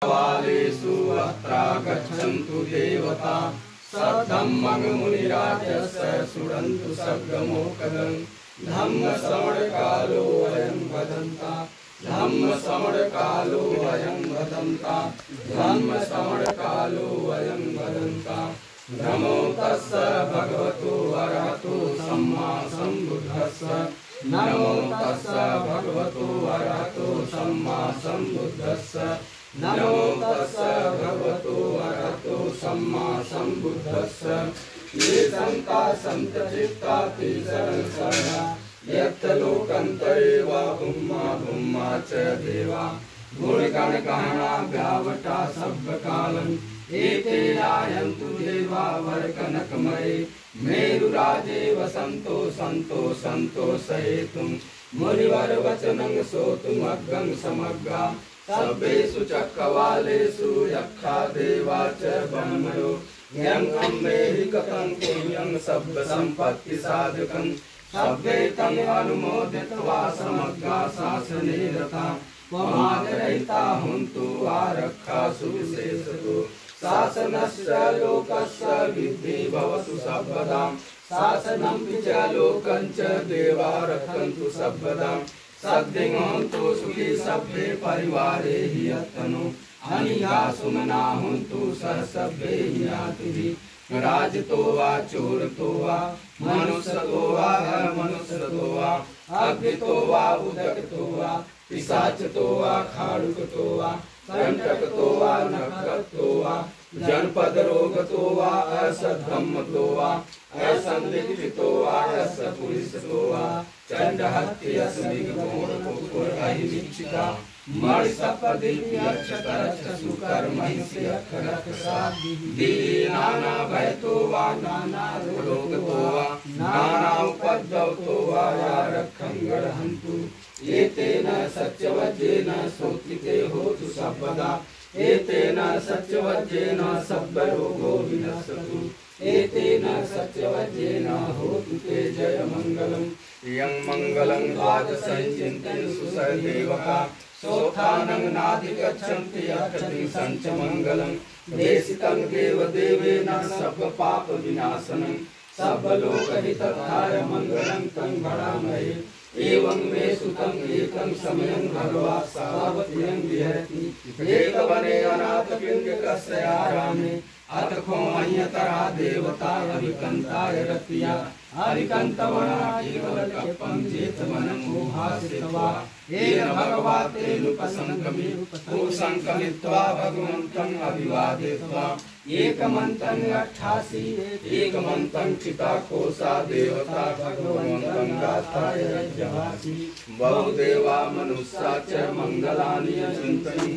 वालेषु अत्रा गच्छन्तु देवता सद्धम्मं मुनिराजस्य शृण्वन्तु सद्गमोकदं धम्मश्रवणकालो अयं वदन्ता धम्मश्रवणकालो अयं वदन्ता धम्मश्रवणकालो अयं वदन्ता। नमो तस्स भगवतो अरहतो सम्मा सम्बुद्धस्स नमो तस्स भगवतो अरहतो सम्मा सम्बुद्धस्स नमो तस्स भगवतो अरहतो सम्मा सम्बुद्धस्स। ये संता संतचित्ता ते शरणा यत्र लोकन्तरे वा भूम्मा भूम्मा च देवा गुणगण गहना व्यावटा सब्बकालम् एते यायन्तु देवा वरकनकमये मेरुराजे वसन्तो सन्तो सन्तोषयेतुं मुनिवर वचनं श्रोतुमग्गं समग्गा सर्वेषु चक्रवालेषु यक्षा देवा च ब्रह्मणो यं अम्बेहि कथं पुण्यं सब्ब सम्पत्ति साधकं सब्बे तं अनुमोदित्वा समग्गा शासने रता प्रमादरहिता हुन्तु आरक्षासु विशेषतो शासनस्य लोकस्य विद्धि भवतु सर्वदा शासनं च लोकं च देवा रक्षन्तु सर्वदा सद्दिङ्हन्तु सुखी सभ्ये परिवारे हि यत्तनु अनिया सुमना हुन्तु सह सभ्ये हि यातिभिः राजतो वा चोरतो वा मनुष्यतो वा अमनुष्यतो वा अज्ञतो वा उदकतो वा पिशाचतो वा खाड़ुकतो वा कंटकतो वा नखरतो वा जनपद रोगतो वा असद्धम्मतो वा असंदिग्धितो वा असपुरुषतो वा चंडहत्यस्मिगोणपुरहिवीक्षिता नाना भयतो वा नाना रोगतो वा नाना उपद्रवतो वा रक्षं गृह्णन्तु एतेन सत्यवज्रेण श्रोत्रिते होतु सर्वदा एतेन सत्यवज्रेण सर्वरोगो विनश्यतु एतेन सत्यवज्रेण होतु ते जय मंगलम्। यं मंगलं द्वादशं चिन्तयन्तु सहदेवका सोत्थानं नाधिगच्छन्ति अक्षतिं सञ्च मंगलं देशितं देवदेवेन सर्वपापविनाशनं सर्वलोकहितकाय मंगलं तं भणामहे। एवं मे सुतं एकं समयं भगवा सावधिं विहरति एकवने अनाथपिण्डकस्य आरामे अथ को अन्यतरा देवता अभिकन्ताय रत्या अभिकन्तवना केवलकल्पं चेतमनं मोहाश्रित्वा येन भगवा तेनुपसङ्गमे उपसङ्कलित्वा भगवन्तं अभिवादयित्वा एकमन्तं 88 एकमन्तं चिताकोशा देवता भगवन्तं गाथाय रज्यभासि बहुदेवा मनुष्या च मङ्गलानि चिन्तयन्